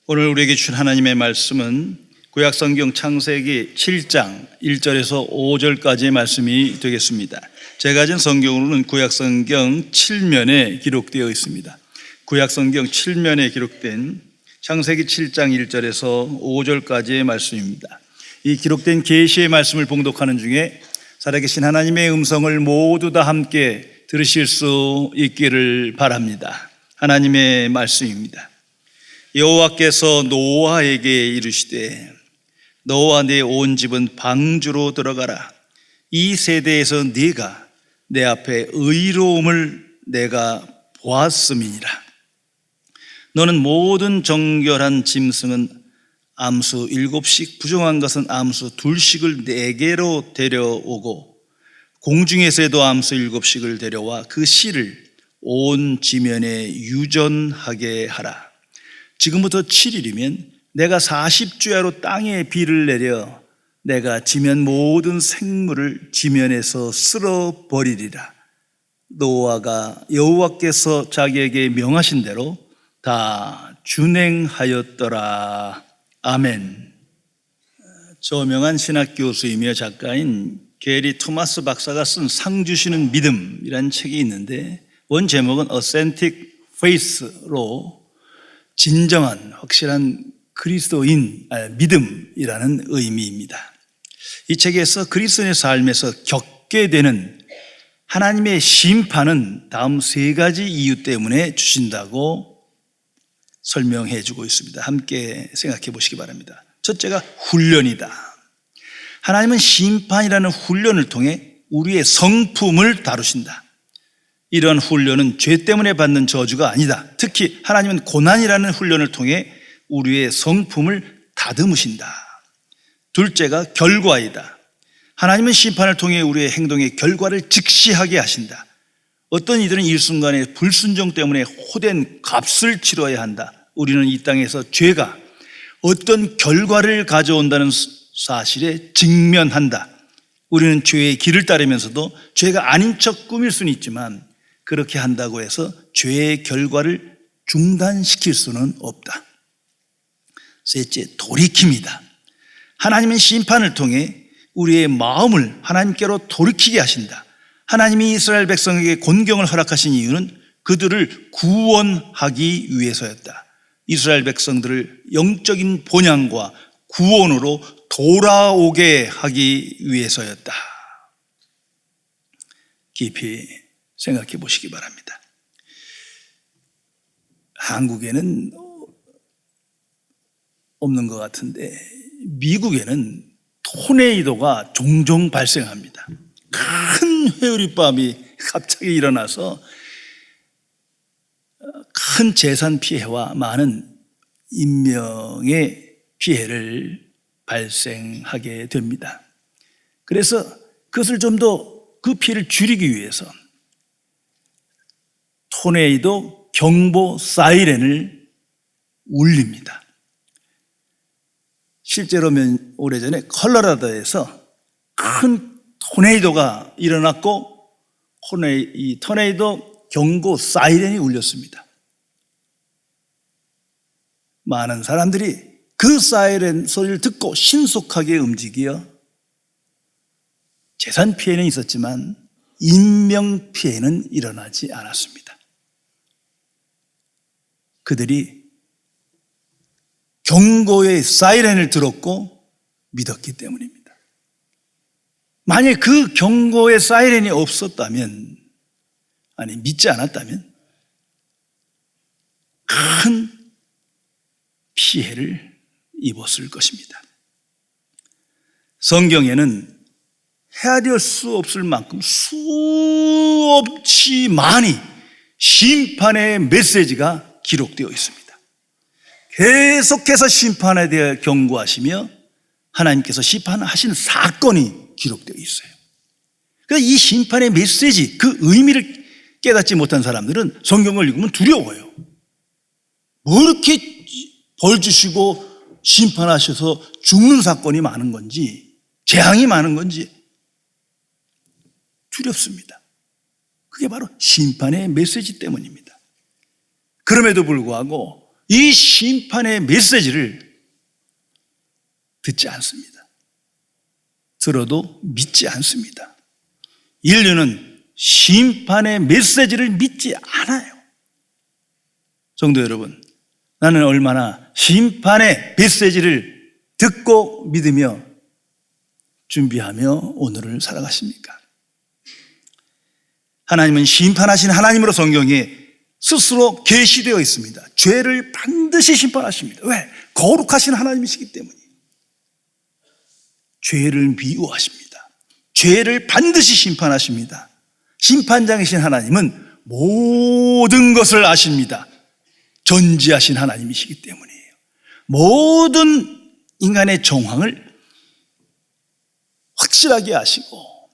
오늘 우리에게 주신 하나님의 말씀은 구약성경 창세기 7장 1절에서 5절까지의 말씀이 되겠습니다. 제가 가진 성경으로는 구약성경 7면에 기록되어 있습니다. 구약성경 7면에 기록된 창세기 7장 1절에서 5절까지의 말씀입니다. 이 기록된 계시의 말씀을 봉독하는 중에 살아계신 하나님의 음성을 모두 다 함께 들으실 수 있기를 바랍니다. 하나님의 말씀입니다. 여호와께서 노아에게 이르시되 너와 내 온 집은 방주로 들어가라. 이 세대에서 네가 내 앞에 의로움을 내가 보았음이니라. 너는 모든 정결한 짐승은 암수 7씩, 부정한 것은 암수 2씩을 내게로 데려오고 공중에서도 암수 7씩을 데려와 그 씨를 온 지면에 유전하게 하라. 지금부터 7일이면 내가 40주야로 땅에 비를 내려 내가 지면 모든 생물을 지면에서 쓸어버리리라. 노아가 여호와께서 자기에게 명하신 대로 다 준행하였더라. 아멘. 저명한 신학교수이며 작가인 게리 토마스 박사가 쓴 상 주시는 믿음이라는 책이 있는데 원 제목은 Authentic Faith로 진정한 확실한 그리스도인 믿음이라는 의미입니다. 이 책에서 그리스도인의 삶에서 겪게 되는 하나님의 심판은 다음 3가지 이유 때문에 주신다고 설명해 주고 있습니다. 함께 생각해 보시기 바랍니다. 첫째가 훈련이다. 하나님은 심판이라는 훈련을 통해 우리의 성품을 다루신다. 이런 훈련은 죄 때문에 받는 저주가 아니다. 특히 하나님은 고난이라는 훈련을 통해 우리의 성품을 다듬으신다. 둘째가 결과이다. 하나님은 심판을 통해 우리의 행동의 결과를 직시하게 하신다. 어떤 이들은 일순간에 불순종 때문에 호된 값을 치러야 한다. 우리는 이 땅에서 죄가 어떤 결과를 가져온다는 사실에 직면한다. 우리는 죄의 길을 따르면서도 죄가 아닌 척 꾸밀 수는 있지만 그렇게 한다고 해서 죄의 결과를 중단시킬 수는 없다. 셋째, 돌이킴이다. 하나님은 심판을 통해 우리의 마음을 하나님께로 돌이키게 하신다. 하나님이 이스라엘 백성에게 곤경을 허락하신 이유는 그들을 구원하기 위해서였다. 이스라엘 백성들을 영적인 본향과 구원으로 돌아오게 하기 위해서였다. 깊이 생각해 보시기 바랍니다. 한국에는 없는 것 같은데 미국에는 토네이도가 종종 발생합니다. 큰 회오리밤이 갑자기 일어나서 큰 재산 피해와 많은 인명의 피해를 발생하게 됩니다. 그래서 그것을 좀 더 그 피해를 줄이기 위해서 토네이도 경보 사이렌을 울립니다. 실제로 오래전에 컬러라도에서 큰 토네이도가 일어났고 이 토네이도 경고 사이렌이 울렸습니다. 많은 사람들이 그 사이렌 소리를 듣고 신속하게 움직여 재산 피해는 있었지만 인명 피해는 일어나지 않았습니다. 그들이 경고의 사이렌을 들었고 믿었기 때문입니다. 만약 그 경고의 사이렌이 없었다면, 믿지 않았다면 큰 피해를 입었을 것입니다. 성경에는 헤아릴 수 없을 만큼 수없이 많이 심판의 메시지가 기록되어 있습니다. 계속해서 심판에 대해 경고하시며 하나님께서 심판하신 사건이 기록되어 있어요. 그래서 이 심판의 메시지, 그 의미를 깨닫지 못한 사람들은 성경을 읽으면 두려워요. 뭐 이렇게 벌 주시고 심판하셔서 죽는 사건이 많은 건지, 재앙이 많은 건지 두렵습니다. 그게 바로 심판의 메시지 때문입니다. 그럼에도 불구하고 이 심판의 메시지를 듣지 않습니다. 들어도 믿지 않습니다. 인류는 심판의 메시지를 믿지 않아요. 성도 여러분, 나는 얼마나 심판의 메시지를 듣고 믿으며 준비하며 오늘을 살아가십니까? 하나님은 심판하신 하나님으로 성경에 스스로 계시되어 있습니다. 죄를 반드시 심판하십니다. 왜? 거룩하신 하나님이시기 때문이에요. 죄를 미워하십니다. 죄를 반드시 심판하십니다. 심판장이신 하나님은 모든 것을 아십니다. 전지하신 하나님이시기 때문이에요. 모든 인간의 정황을 확실하게 아시고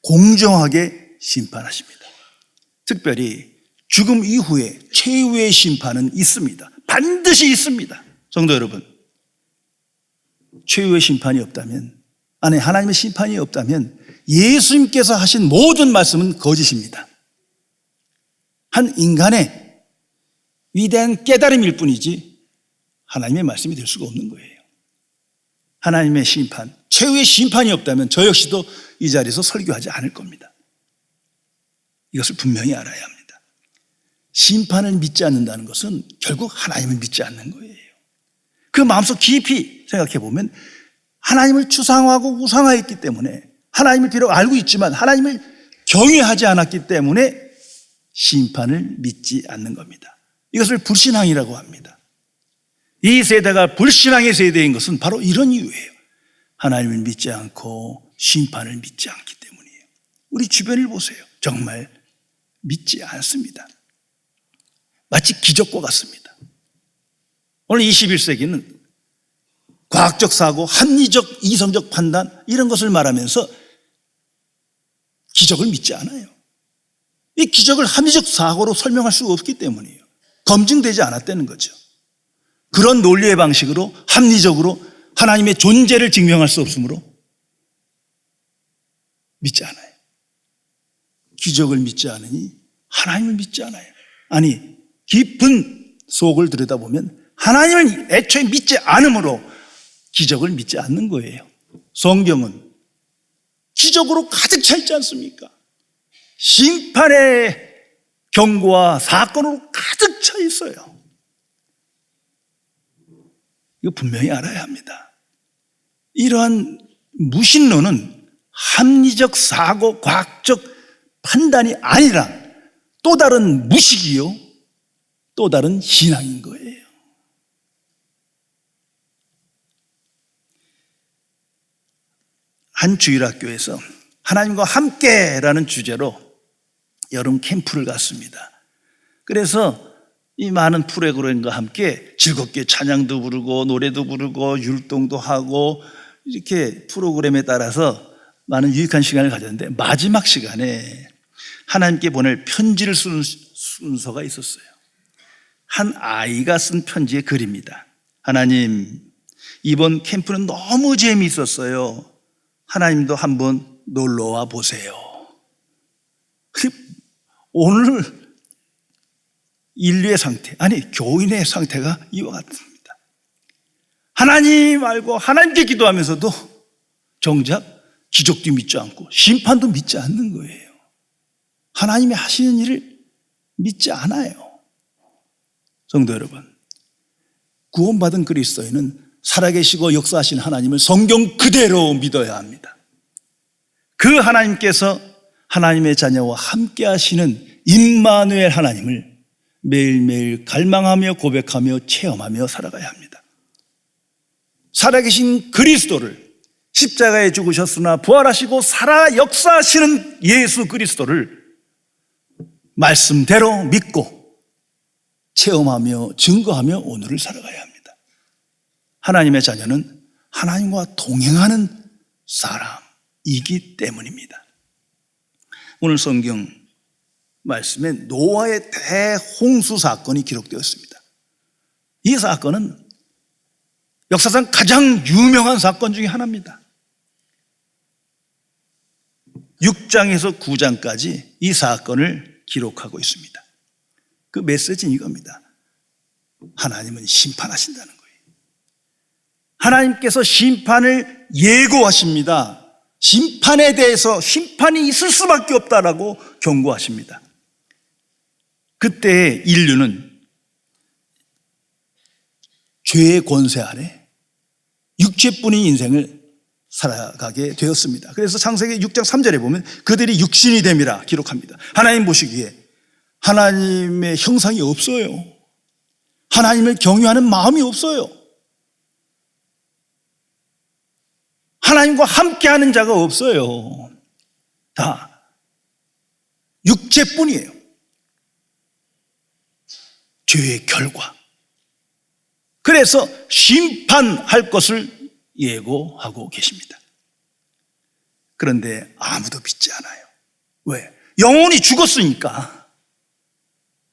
공정하게 심판하십니다. 특별히 죽음 이후에 최후의 심판은 있습니다. 반드시 있습니다. 성도 여러분, 최후의 심판이 없다면, 아니 하나님의 심판이 없다면 예수님께서 하신 모든 말씀은 거짓입니다. 한 인간의 위대한 깨달음일 뿐이지 하나님의 말씀이 될 수가 없는 거예요. 하나님의 심판, 최후의 심판이 없다면 저 역시도 이 자리에서 설교하지 않을 겁니다. 이것을 분명히 알아야 합니다. 심판을 믿지 않는다는 것은 결국 하나님을 믿지 않는 거예요. 그 마음속 깊이 생각해 보면 하나님을 추상화하고 우상화했기 때문에, 하나님을 비록 알고 있지만 하나님을 경외하지 않았기 때문에 심판을 믿지 않는 겁니다. 이것을 불신앙이라고 합니다. 이 세대가 불신앙의 세대인 것은 바로 이런 이유예요. 하나님을 믿지 않고 심판을 믿지 않기 때문이에요. 우리 주변을 보세요. 정말 믿지 않습니다. 마치 기적과 같습니다. 오늘 21세기는 과학적 사고, 합리적, 이성적 판단 이런 것을 말하면서 기적을 믿지 않아요. 이 기적을 합리적 사고로 설명할 수가 없기 때문이에요. 검증되지 않았다는 거죠. 그런 논리의 방식으로 합리적으로 하나님의 존재를 증명할 수 없으므로 믿지 않아요. 기적을 믿지 않으니 하나님을 믿지 않아요. 아니, 깊은 속을 들여다보면 하나님을 애초에 믿지 않으므로 기적을 믿지 않는 거예요. 성경은 기적으로 가득 차 있지 않습니까? 심판의 경고와 사건으로 가득 차 있어요. 이거 분명히 알아야 합니다. 이러한 무신론은 합리적 사고, 과학적 판단이 아니라 또 다른 무식이요, 또 다른 신앙인 거예요. 한 주일학교에서 하나님과 함께라는 주제로 여름 캠프를 갔습니다. 그래서 이 많은 프로그램과 함께 즐겁게 찬양도 부르고 노래도 부르고 율동도 하고 이렇게 프로그램에 따라서 많은 유익한 시간을 가졌는데, 마지막 시간에 하나님께 보낼 편지를 쓰는 순서가 있었어요. 한 아이가 쓴 편지의 글입니다. 하나님, 이번 캠프는 너무 재미있었어요. 하나님도 한번 놀러와 보세요. 오늘 인류의 상태, 아니 교인의 상태가 이와 같습니다. 하나님 알고 하나님께 기도하면서도 정작 기적도 믿지 않고 심판도 믿지 않는 거예요. 하나님이 하시는 일을 믿지 않아요. 성도 여러분, 구원받은 그리스도인은 살아계시고 역사하신 하나님을 성경 그대로 믿어야 합니다. 그 하나님께서 하나님의 자녀와 함께 하시는 임마누엘 하나님을 매일매일 갈망하며 고백하며 체험하며 살아가야 합니다. 살아계신 그리스도를, 십자가에 죽으셨으나 부활하시고 살아 역사하시는 예수 그리스도를 말씀대로 믿고 체험하며 증거하며 오늘을 살아가야 합니다. 하나님의 자녀는 하나님과 동행하는 사람이기 때문입니다. 오늘 성경 말씀에 노아의 대홍수 사건이 기록되어 있습니다. 이 사건은 역사상 가장 유명한 사건 중에 하나입니다. 6장에서 9장까지 이 사건을 기록하고 있습니다. 그 메시지는 이겁니다. 하나님은 심판하신다는 거예요. 하나님께서 심판을 예고하십니다. 심판에 대해서 심판이 있을 수밖에 없다라고 경고하십니다. 그때 인류는 죄의 권세 아래 육체뿐인 인생을 살아가게 되었습니다. 그래서 창세기 6장 3절에 보면 그들이 육신이 됨이라 기록합니다. 하나님 보시기에 하나님의 형상이 없어요. 하나님을 경외하는 마음이 없어요. 하나님과 함께하는 자가 없어요. 다 육체뿐이에요. 죄의 결과. 그래서 심판할 것을 예고하고 계십니다. 그런데 아무도 믿지 않아요. 왜? 영혼이 죽었으니까.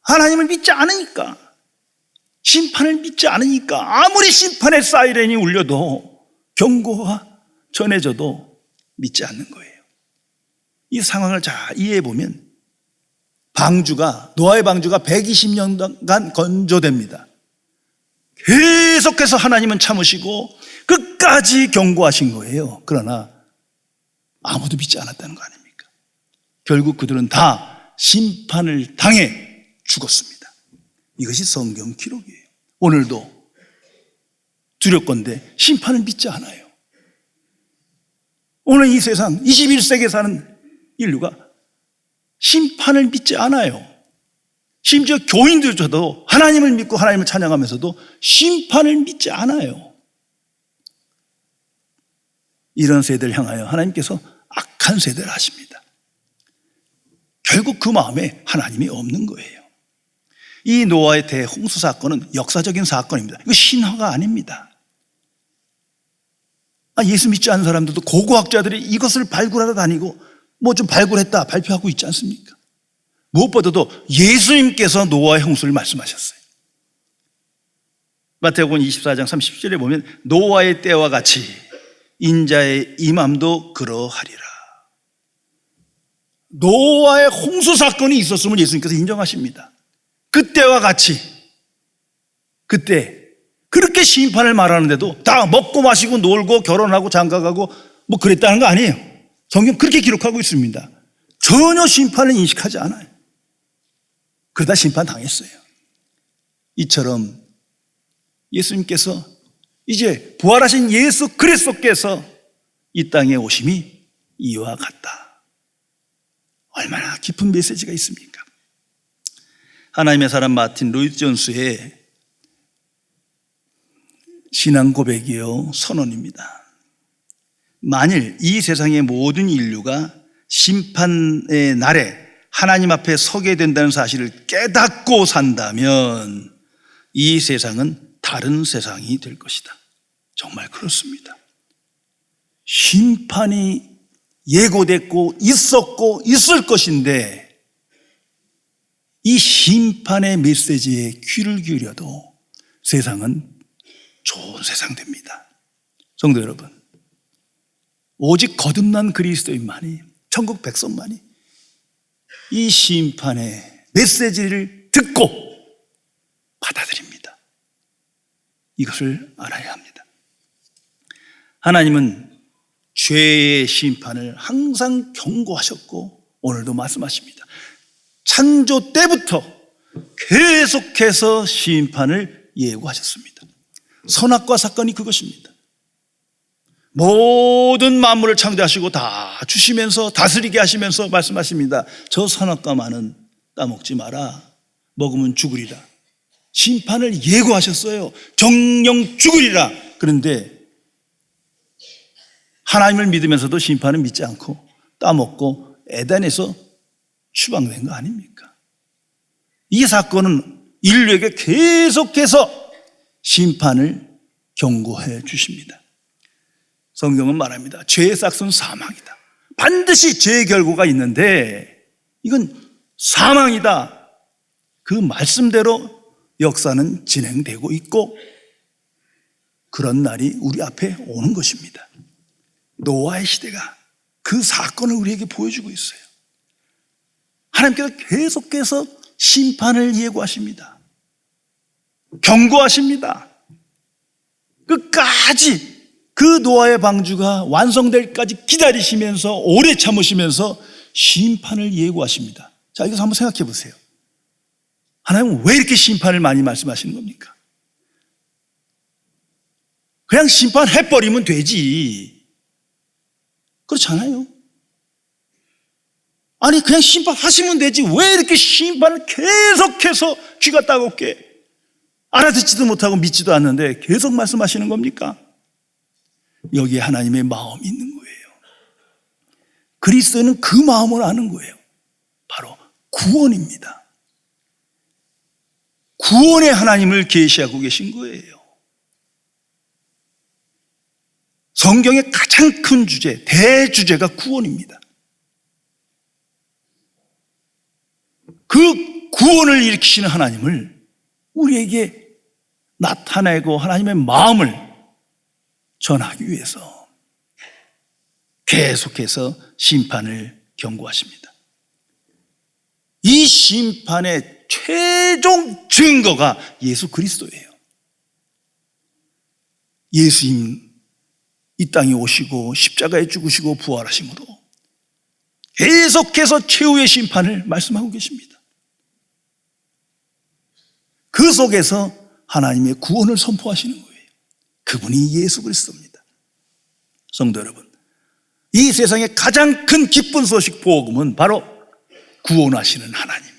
하나님을 믿지 않으니까. 심판을 믿지 않으니까. 아무리 심판의 사이렌이 울려도, 경고가 전해져도 믿지 않는 거예요. 이 상황을 잘 이해해 보면 노아의 방주가 120년간 건조됩니다. 계속해서 하나님은 참으시고 끝까지 경고하신 거예요. 그러나 아무도 믿지 않았다는 거 아닙니까? 결국 그들은 다 심판을 당해 죽었습니다. 이것이 성경 기록이에요. 오늘도 두렵건대 심판을 믿지 않아요. 오늘 이 세상 21세기에 사는 인류가 심판을 믿지 않아요. 심지어 교인들조차도 하나님을 믿고 하나님을 찬양하면서도 심판을 믿지 않아요. 이런 세대를 향하여 하나님께서 악한 세대를 하십니다. 결국 그 마음에 하나님이 없는 거예요. 이 노아의 대홍수 사건은 역사적인 사건입니다. 이거 신화가 아닙니다. 예수 믿지 않는 사람들도 고고학자들이 이것을 발굴하러 다니고 뭐 좀 발굴했다 발표하고 있지 않습니까? 무엇보다도 예수님께서 노아의 홍수를 말씀하셨어요. 마태복음 24장 30절에 보면 노아의 때와 같이 인자의 임함도 그러하리라. 노아의 홍수 사건이 있었음을 예수님께서 인정하십니다. 그때와 같이, 그때 그렇게 심판을 말하는데도 다 먹고 마시고 놀고 결혼하고 장가가고 뭐 그랬다는 거 아니에요. 성경 그렇게 기록하고 있습니다. 전혀 심판을 인식하지 않아요. 그러다 심판 당했어요. 이처럼 예수님께서 이제 부활하신 예수 그리스도께서 이 땅에 오심이 이와 같다. 얼마나 깊은 메시지가 있습니까? 하나님의 사람 마틴 로이드 존스의 신앙 고백이요 선언입니다. 만일 이 세상의 모든 인류가 심판의 날에 하나님 앞에 서게 된다는 사실을 깨닫고 산다면 이 세상은 다른 세상이 될 것이다. 정말 그렇습니다. 심판이 예고됐고 있었고 있을 것인데 이 심판의 메시지에 귀를 기울여도 세상은 좋은 세상 됩니다. 성도 여러분, 오직 거듭난 그리스도인만이, 천국 백성만이 이 심판의 메시지를 듣고 받아들입니다. 이것을 알아야 합니다. 하나님은 죄의 심판을 항상 경고하셨고 오늘도 말씀하십니다. 창조 때부터 계속해서 심판을 예고하셨습니다. 선악과 사건이 그것입니다. 모든 만물을 창조하시고 다 주시면서 다스리게 하시면서 말씀하십니다. 저 선악과만은 따먹지 마라. 먹으면 죽으리라. 심판을 예고하셨어요. 정령 죽으리라. 그런데 하나님을 믿으면서도 심판을 믿지 않고 따먹고 에덴에서 추방된 거 아닙니까? 이 사건은 인류에게 계속해서 심판을 경고해 주십니다. 성경은 말합니다. 죄의 싹은 사망이다. 반드시 죄의 결과가 있는데 이건 사망이다. 그 말씀대로 역사는 진행되고 있고 그런 날이 우리 앞에 오는 것입니다. 노아의 시대가 그 사건을 우리에게 보여주고 있어요. 하나님께서 계속해서 심판을 예고하십니다. 경고하십니다. 끝까지 그 노아의 방주가 완성될까지 기다리시면서 오래 참으시면서 심판을 예고하십니다. 자, 이것을 한번 생각해 보세요. 하나님은 왜 이렇게 심판을 많이 말씀하시는 겁니까? 그냥 심판해버리면 되지. 그렇잖아요. 아니, 그냥 심판하시면 되지. 왜 이렇게 심판을 계속해서 귀가 따갑게 알아듣지도 못하고 믿지도 않는데 계속 말씀하시는 겁니까? 여기에 하나님의 마음이 있는 거예요. 그리스도는 그 마음을 아는 거예요. 바로 구원입니다. 구원의 하나님을 계시하고 계신 거예요. 성경의 가장 큰 주제, 대주제가 구원입니다. 그 구원을 일으키시는 하나님을 우리에게 나타내고 하나님의 마음을 전하기 위해서 계속해서 심판을 경고하십니다. 이 심판의 최종 증거가 예수 그리스도예요. 예수님 이 땅에 오시고 십자가에 죽으시고 부활하심으로 계속해서 최후의 심판을 말씀하고 계십니다. 그 속에서 하나님의 구원을 선포하시는 거예요. 그분이 예수 그리스도입니다. 성도 여러분, 이 세상의 가장 큰 기쁜 소식 복음은 바로 구원하시는 하나님이에요.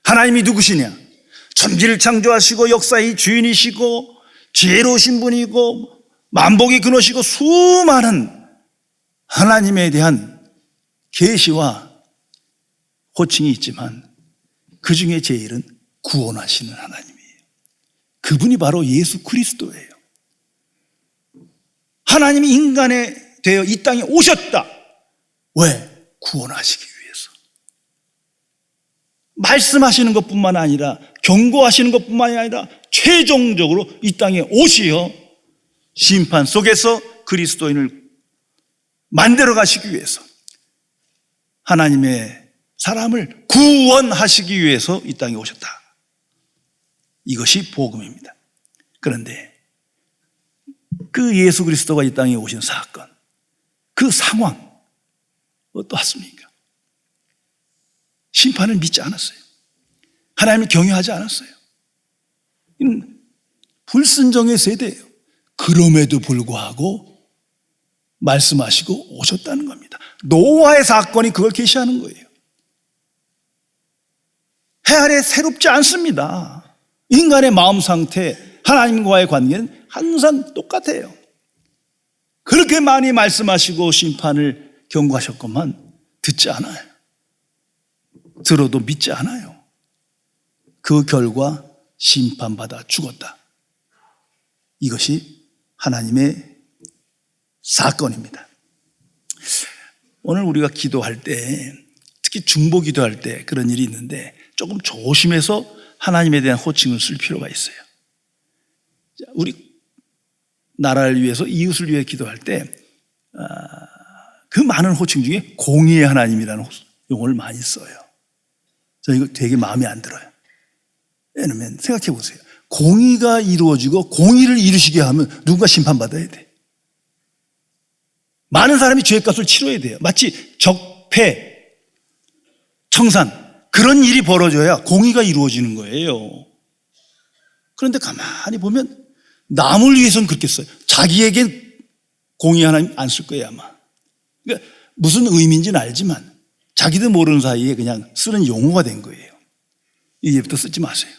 하나님이 누구시냐? 천지를 창조하시고 역사의 주인이시고 지혜로우신 분이고 만복의 근원이시고 수많은 하나님에 대한 계시와 호칭이 있지만 그 중에 제일은 구원하시는 하나님이에요. 그분이 바로 예수 그리스도예요. 하나님이 인간에 되어 이 땅에 오셨다. 왜? 구원하시기 위해서. 말씀하시는 것뿐만 아니라 경고하시는 것뿐만 아니라 최종적으로 이 땅에 오시어 심판 속에서 그리스도인을 만들어 가시기 위해서 하나님의 사람을 구원하시기 위해서 이 땅에 오셨다. 이것이 복음입니다. 그런데 그 예수 그리스도가 이 땅에 오신 사건, 그 상황 어떠했습니까? 심판을 믿지 않았어요. 하나님을 경외하지 않았어요. 이는 불순종의 세대예요. 그럼에도 불구하고 말씀하시고 오셨다는 겁니다. 노아의 사건이 그걸 계시하는 거예요. 해 아래 새롭지 않습니다. 인간의 마음 상태, 하나님과의 관계는 항상 똑같아요. 그렇게 많이 말씀하시고 심판을 경고하셨건만 듣지 않아요. 들어도 믿지 않아요. 그 결과 심판받아 죽었다. 이것이 하나님의 사건입니다. 오늘 우리가 기도할 때, 특히 중보 기도할 때 그런 일이 있는데 조금 조심해서 하나님에 대한 호칭을 쓸 필요가 있어요. 우리 나라를 위해서, 이웃을 위해 기도할 때 그 많은 호칭 중에 공의의 하나님이라는 용어를 많이 써요. 저 이거 되게 마음에 안 들어요. 왜냐면 생각해 보세요. 공의가 이루어지고 공의를 이루시게 하면 누군가 심판받아야 돼. 많은 사람이 죄값을 치러야 돼요. 마치 적폐, 청산 그런 일이 벌어져야 공의가 이루어지는 거예요. 그런데 가만히 보면 남을 위해서는 그렇게 써요. 자기에겐 공의 하나님 안 쓸 거예요 아마. 그러니까 무슨 의미인지는 알지만 자기도 모르는 사이에 그냥 쓰는 용어가 된 거예요. 이제부터 쓰지 마세요.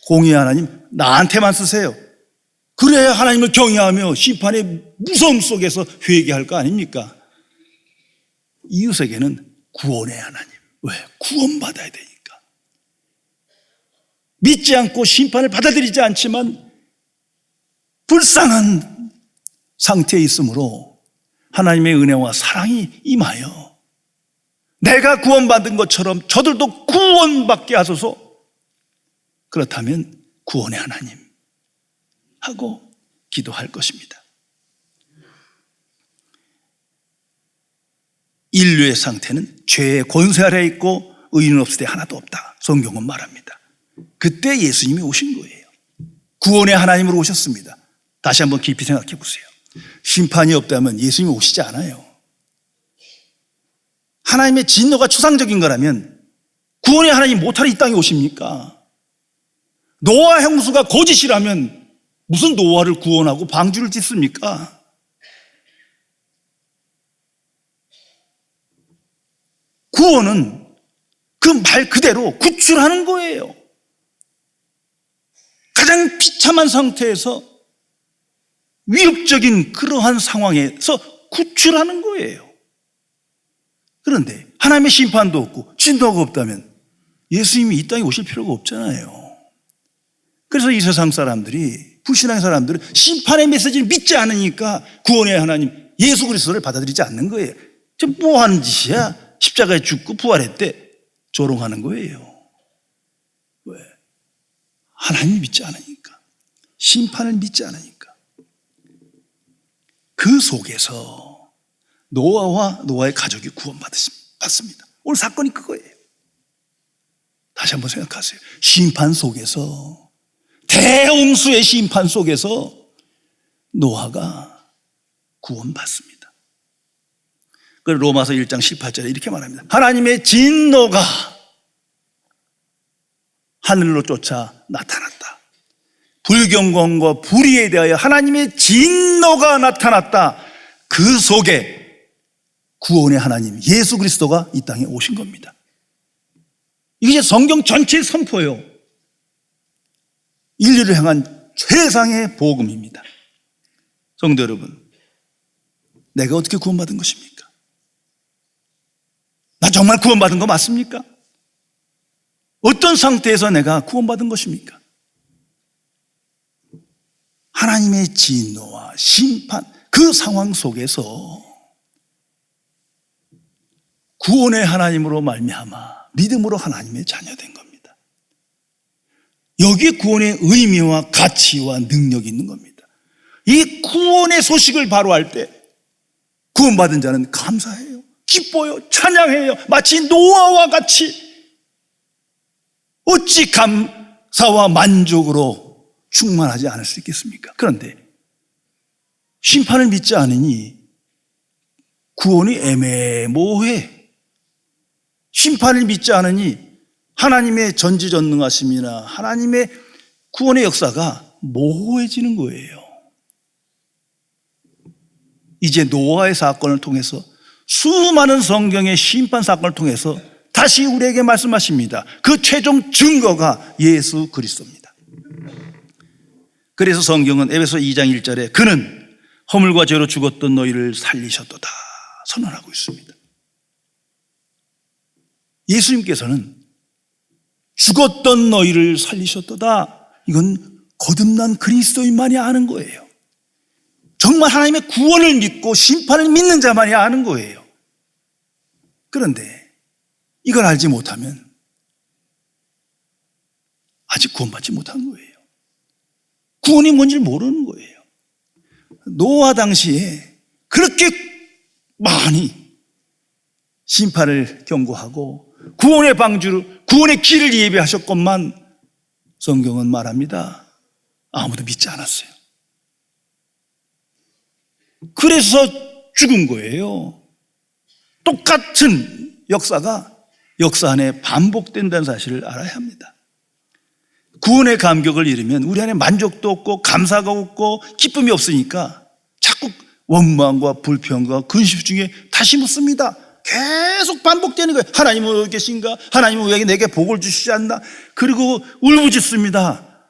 공의 하나님 나한테만 쓰세요. 그래야 하나님을 경외하며 심판의 무서움 속에서 회개할 거 아닙니까? 이웃에게는 구원의 하나님. 왜? 구원받아야 되니까. 믿지 않고 심판을 받아들이지 않지만 불쌍한 상태에 있으므로 하나님의 은혜와 사랑이 임하여 내가 구원받은 것처럼 저들도 구원받게 하소서. 그렇다면 구원의 하나님 하고 기도할 것입니다. 인류의 상태는 죄의 권세 아래에 있고 의인은 없을 때 하나도 없다. 성경은 말합니다. 그때 예수님이 오신 거예요. 구원의 하나님으로 오셨습니다. 다시 한번 깊이 생각해 보세요. 심판이 없다면 예수님이 오시지 않아요. 하나님의 진노가 추상적인 거라면 구원의 하나님 못하러 이 땅에 오십니까? 노아 형수가 거짓이라면 무슨 노아를 구원하고 방주를 짓습니까? 구원은 그 말 그대로 구출하는 거예요. 가장 비참한 상태에서 위협적인 그러한 상황에서 구출하는 거예요. 그런데 하나님의 심판도 없고 진노가 없다면 예수님이 이 땅에 오실 필요가 없잖아요. 그래서 이 세상 사람들이, 불신앙의 사람들은 심판의 메시지를 믿지 않으니까 구원의 하나님 예수 그리스도를 받아들이지 않는 거예요. 지금 뭐 하는 짓이야? 십자가에 죽고 부활했대. 조롱하는 거예요. 왜? 하나님을 믿지 않으니까. 심판을 믿지 않으니까. 그 속에서 노아와 노아의 가족이 구원받습니다. 오늘 사건이 그거예요. 다시 한번 생각하세요. 심판 속에서, 대홍수의 심판 속에서 노아가 구원받습니다. 그래서 로마서 1장 18절에 이렇게 말합니다. 하나님의 진노가 하늘로 쫓아 나타났다. 불경건과 불의에 대하여 하나님의 진노가 나타났다. 그 속에 구원의 하나님 예수 그리스도가 이 땅에 오신 겁니다. 이게 성경 전체의 선포예요. 인류를 향한 최상의 복음입니다. 성도 여러분, 내가 어떻게 구원받은 것입니까? 나 정말 구원받은 거 맞습니까? 어떤 상태에서 내가 구원받은 것입니까? 하나님의 진노와 심판, 그 상황 속에서 구원의 하나님으로 말미암아 믿음으로 하나님의 자녀된 겁니다. 여기에 구원의 의미와 가치와 능력이 있는 겁니다. 이 구원의 소식을 바로 할 때 구원받은 자는 감사해요. 기뻐요. 찬양해요. 마치 노아와 같이. 어찌 감사와 만족으로 충만하지 않을 수 있겠습니까? 그런데 심판을 믿지 않으니 구원이 애매모호해. 심판을 믿지 않으니 하나님의 전지전능하심이나 하나님의 구원의 역사가 모호해지는 거예요. 이제 노아의 사건을 통해서 수많은 성경의 심판 사건을 통해서 다시 우리에게 말씀하십니다. 그 최종 증거가 예수 그리스도입니다. 그래서 성경은 에베소 2장 1절에 그는 허물과 죄로 죽었던 너희를 살리셨도다 선언하고 있습니다. 예수님께서는 죽었던 너희를 살리셨도다. 이건 거듭난 그리스도인만이 아는 거예요. 정말 하나님의 구원을 믿고 심판을 믿는 자만이 아는 거예요. 그런데 이걸 알지 못하면 아직 구원받지 못한 거예요. 구원이 뭔지를 모르는 거예요. 노아 당시에 그렇게 많이 심판을 경고하고 구원의 방주를, 구원의 길을 예비하셨건만 성경은 말합니다. 아무도 믿지 않았어요. 그래서 죽은 거예요. 똑같은 역사가 역사 안에 반복된다는 사실을 알아야 합니다. 구원의 감격을 잃으면 우리 안에 만족도 없고 감사가 없고 기쁨이 없으니까 자꾸 원망과 불평과 근심 중에 다시 묻습니다. 계속 반복되는 거예요. 하나님은 어디 계신가? 하나님은 왜 내게 복을 주시지 않나? 그리고 울부짖습니다.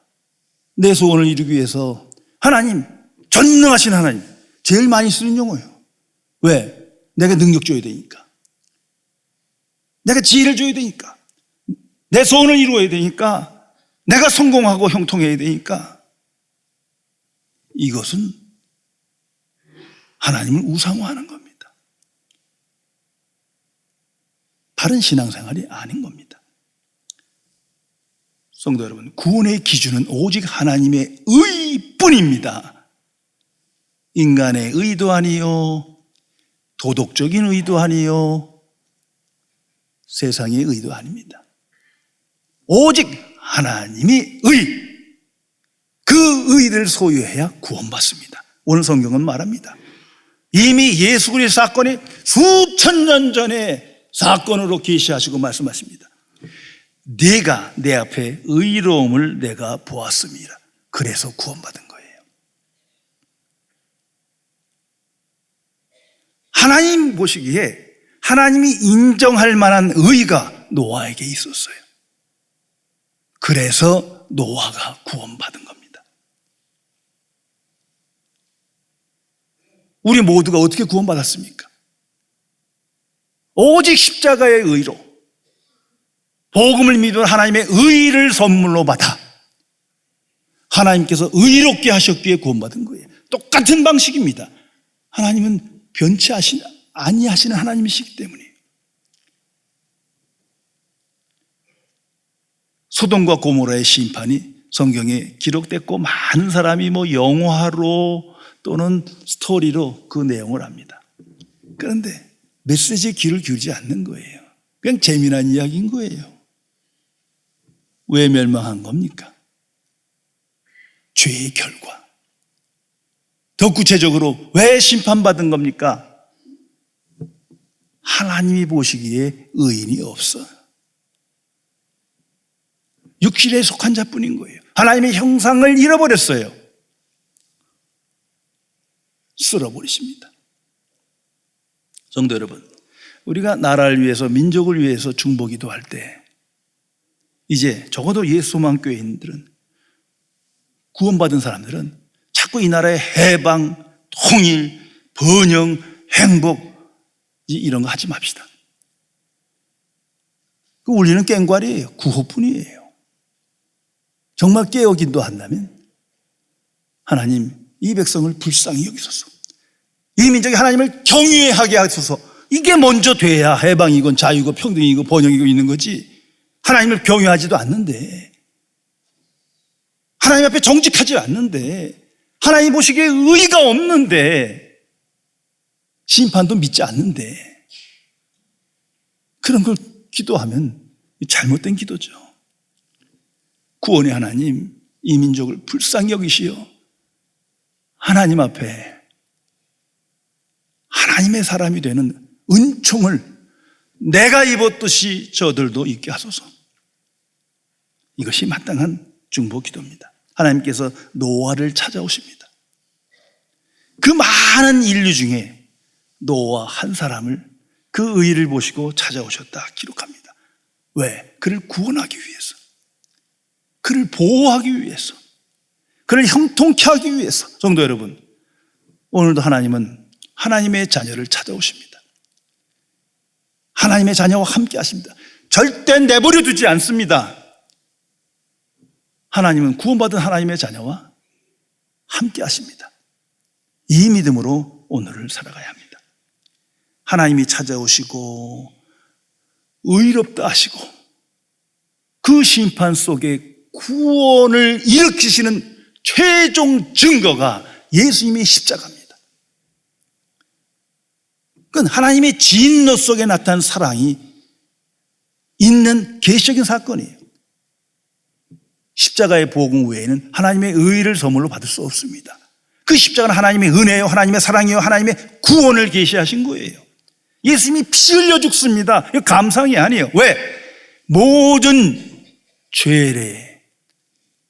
내 소원을 이루기 위해서 하나님, 전능하신 하나님, 제일 많이 쓰는 용어예요. 왜? 내가 능력 줘야 되니까. 내가 지혜를 줘야 되니까. 내 소원을 이루어야 되니까. 내가 성공하고 형통해야 되니까. 이것은 하나님을 우상화하는 겁니다. 바른 신앙생활이 아닌 겁니다. 성도 여러분, 구원의 기준은 오직 하나님의 의뿐입니다. 인간의 의도 아니요, 도덕적인 의도 아니요, 세상의 의도 아닙니다. 오직 하나님이 그 의를 소유해야 구원받습니다. 오늘 성경은 말합니다. 이미 예수 그리스도의 사건이 수천 년 전에 사건으로 계시하시고 말씀하십니다. 네가 내 앞에 의로움을 내가 보았습니다. 그래서 구원받은 거예요. 하나님 보시기에 하나님이 인정할 만한 의가 노아에게 있었어요. 그래서 노아가 구원받은 겁니다. 우리 모두가 어떻게 구원받았습니까? 오직 십자가의 의로, 복음을 믿은 하나님의 의를 선물로 받아 하나님께서 의롭게 하셨기에 구원받은 거예요. 똑같은 방식입니다. 하나님은 변치 아니하시는 하나님이시기 때문에. 소돔과 고모라의 심판이 성경에 기록됐고 많은 사람이 영화로 또는 스토리로 그 내용을 압니다. 그런데 메시지에 귀를 기울이지 않는 거예요. 그냥 재미난 이야기인 거예요. 왜 멸망한 겁니까? 죄의 결과. 더 구체적으로 왜 심판받은 겁니까? 하나님이 보시기에 의인이 없어. 육신에 속한 자뿐인 거예요. 하나님의 형상을 잃어버렸어요. 쓸어버리십니다. 성도 여러분, 우리가 나라를 위해서, 민족을 위해서 중보기도 할 때 이제 적어도 예수만 교회인들은, 구원받은 사람들은 자꾸 이 나라의 해방, 통일, 번영, 행복 이런 거 하지 맙시다. 그 울리는 꽹과리예요. 구호뿐이에요. 정말 깨어 기도한다면 하나님 이 백성을 불쌍히 여기소서, 이 민족이 하나님을 경외하게 하소서. 이게 먼저 돼야 해방이고 자유고 평등이고 번영이고 있는 거지. 하나님을 경외하지도 않는데, 하나님 앞에 정직하지 않는데, 하나님 보시기에 의가 없는데, 심판도 믿지 않는데, 그런 걸 기도하면 잘못된 기도죠. 구원의 하나님, 이 민족을 불쌍히 여기시어 하나님 앞에 하나님의 사람이 되는 은총을 내가 입었듯이 저들도 입게 하소서. 이것이 마땅한 중보 기도입니다. 하나님께서 노아를 찾아오십니다. 그 많은 인류 중에 노아 한 사람을, 그 의를 보시고 찾아오셨다 기록합니다. 왜? 그를 구원하기 위해서, 그를 보호하기 위해서, 그를 형통케 하기 위해서. 성도 여러분, 오늘도 하나님은 하나님의 자녀를 찾아오십니다. 하나님의 자녀와 함께 하십니다. 절대 내버려 두지 않습니다. 하나님은 구원받은 하나님의 자녀와 함께 하십니다. 이 믿음으로 오늘을 살아가야 합니다. 하나님이 찾아오시고 의롭다 하시고 그 심판 속에 구원을 일으키시는 최종 증거가 예수님의 십자가입니다. 그건 하나님의 진노 속에 나타난 사랑이 있는 계시적인 사건이에요. 십자가의 복음 외에는 하나님의 의를 선물로 받을 수 없습니다. 그 십자가는 하나님의 은혜요, 하나님의 사랑이요, 하나님의 구원을 계시하신 거예요. 예수님이 피 흘려 죽습니다. 이거 감상이 아니에요. 왜? 모든 죄의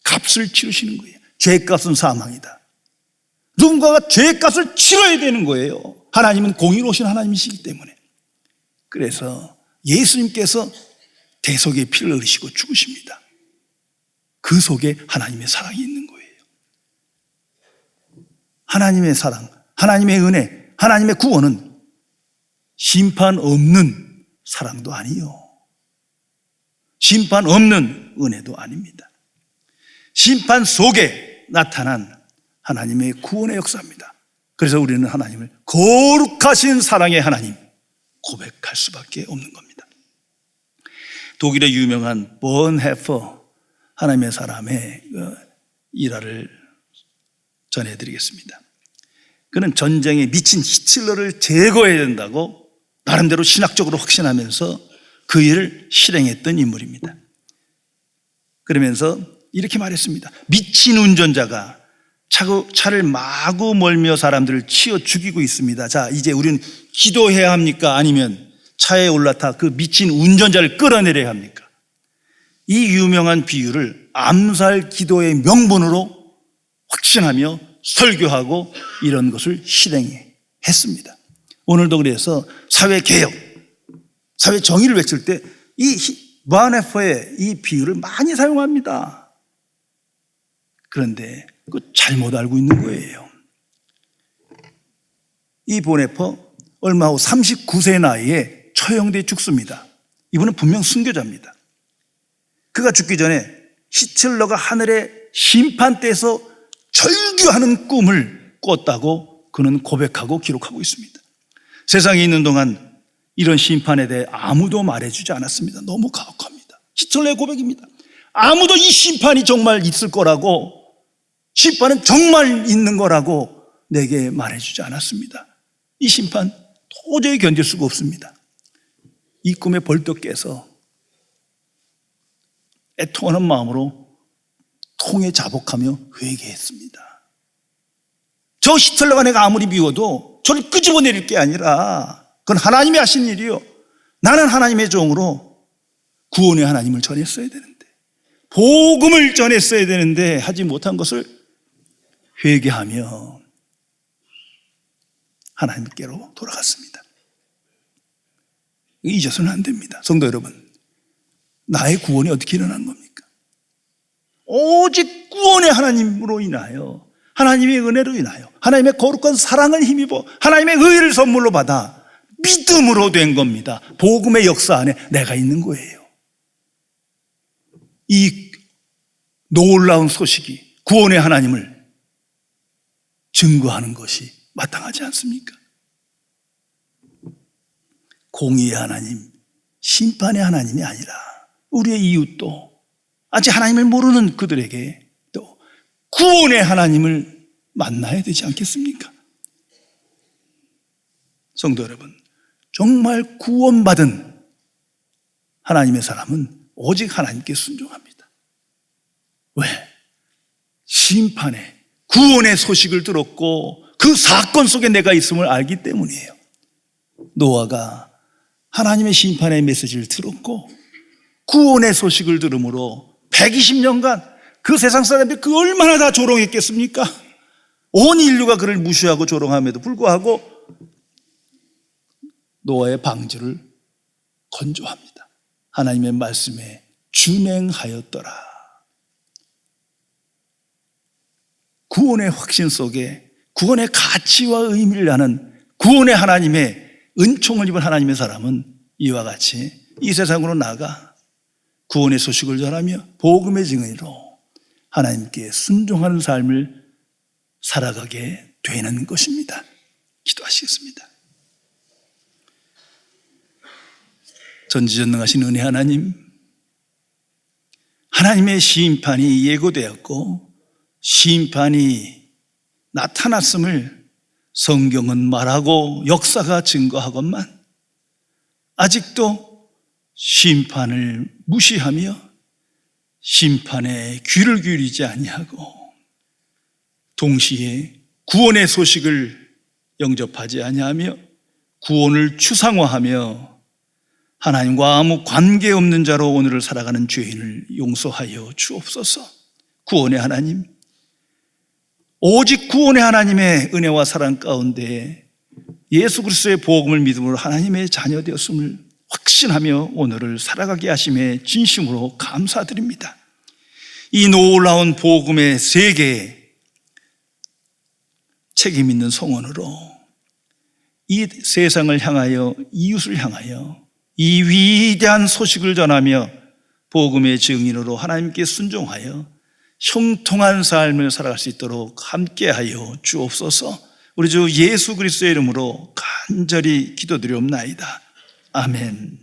값을 치르시는 거예요. 죄값은 사망이다. 누군가가 죄값을 치러야 되는 거예요. 하나님은 공의로우신 하나님이시기 때문에. 그래서 예수님께서 대속의 피를 흘리시고 죽으십니다. 그 속에 하나님의 사랑이 있는 거예요. 하나님의 사랑, 하나님의 은혜, 하나님의 구원은 심판 없는 사랑도 아니요, 심판 없는 은혜도 아닙니다. 심판 속에 나타난 하나님의 구원의 역사입니다. 그래서 우리는 하나님을 거룩하신 사랑의 하나님 고백할 수밖에 없는 겁니다. 독일의 유명한 본헤퍼 하나님의 사람의 일화를 전해드리겠습니다. 그는 전쟁에 미친 히틀러를 제거해야 된다고 나름대로 신학적으로 확신하면서 그 일을 실행했던 인물입니다. 그러면서 이렇게 말했습니다. 미친 운전자가 차를 마구 몰며 사람들을 치어 죽이고 있습니다. 자, 이제 우리는 기도해야 합니까? 아니면 차에 올라타 그 미친 운전자를 끌어내려야 합니까? 이 유명한 비유를 암살 기도의 명분으로 확신하며 설교하고 이런 것을 실행했습니다. 오늘도 그래서 사회개혁, 사회정의를 외칠 때 이 보아네퍼의 이 비유를 많이 사용합니다. 그런데 그 잘못 알고 있는 거예요. 이 보네퍼 얼마 후 39세 나이에 처형돼 죽습니다. 이분은 분명 순교자입니다. 그가 죽기 전에 히틀러가 하늘의 심판대에서 절규하는 꿈을 꿨다고 그는 고백하고 기록하고 있습니다. 세상에 있는 동안 이런 심판에 대해 아무도 말해주지 않았습니다. 너무 가혹합니다. 히틀러의 고백입니다. 아무도 이 심판이 정말 있을 거라고, 심판은 정말 있는 거라고 내게 말해주지 않았습니다. 이 심판 도저히 견딜 수가 없습니다. 이 꿈에 벌떡 깨서 애통하는 마음으로 통에 자복하며 회개했습니다. 저 히틀러가 내가 아무리 미워도 저를 끄집어내릴 게 아니라 그건 하나님이 하신 일이요, 나는 하나님의 종으로 구원의 하나님을 전했어야 되는데, 복음을 전했어야 되는데 하지 못한 것을 회개하며 하나님께로 돌아갔습니다. 잊어서는 안 됩니다. 성도 여러분, 나의 구원이 어떻게 일어난 겁니까? 오직 구원의 하나님으로 인하여, 하나님의 은혜로 인하여, 하나님의 거룩한 사랑을 힘입어 하나님의 의를 선물로 받아 믿음으로 된 겁니다. 복음의 역사 안에 내가 있는 거예요. 이 놀라운 소식이 구원의 하나님을 증거하는 것이 마땅하지 않습니까? 공의의 하나님, 심판의 하나님이 아니라 우리의 이웃도, 아직 하나님을 모르는 그들에게 또 구원의 하나님을 만나야 되지 않겠습니까? 성도 여러분, 정말 구원받은 하나님의 사람은 오직 하나님께 순종합니다. 왜? 심판의, 구원의 소식을 들었고 그 사건 속에 내가 있음을 알기 때문이에요. 노아가 하나님의 심판의 메시지를 들었고 구원의 소식을 들음으로 120년간 그 세상 사람들이 그 얼마나 다 조롱했겠습니까? 온 인류가 그를 무시하고 조롱함에도 불구하고 노아의 방주를 건조합니다. 하나님의 말씀에 준행하였더라. 구원의 확신 속에 구원의 가치와 의미를 아는 구원의 하나님의 은총을 입은 하나님의 사람은 이와 같이 이 세상으로 나가 구원의 소식을 전하며 복음의 증인으로 하나님께 순종하는 삶을 살아가게 되는 것입니다. 기도하시겠습니다. 전지전능하신 은혜 하나님, 하나님의 심판이 예고되었고 심판이 나타났음을 성경은 말하고 역사가 증거하건만 아직도 심판을 무시하며 심판에 귀를 기울이지 아니하고 동시에 구원의 소식을 영접하지 아니하며 구원을 추상화하며 하나님과 아무 관계없는 자로 오늘을 살아가는 죄인을 용서하여 주옵소서. 구원의 하나님, 오직 구원의 하나님의 은혜와 사랑 가운데 예수 그리스도의 복음을 믿음으로 하나님의 자녀 되었음을 확신하며 오늘을 살아가게 하심에 진심으로 감사드립니다. 이 놀라운 복음의 세계에 책임 있는 성원으로 이 세상을 향하여, 이웃을 향하여 이 위대한 소식을 전하며 복음의 증인으로 하나님께 순종하여 형통한 삶을 살아갈 수 있도록 함께하여 주옵소서. 우리 주 예수 그리스도의 이름으로 간절히 기도드리옵나이다. 아멘.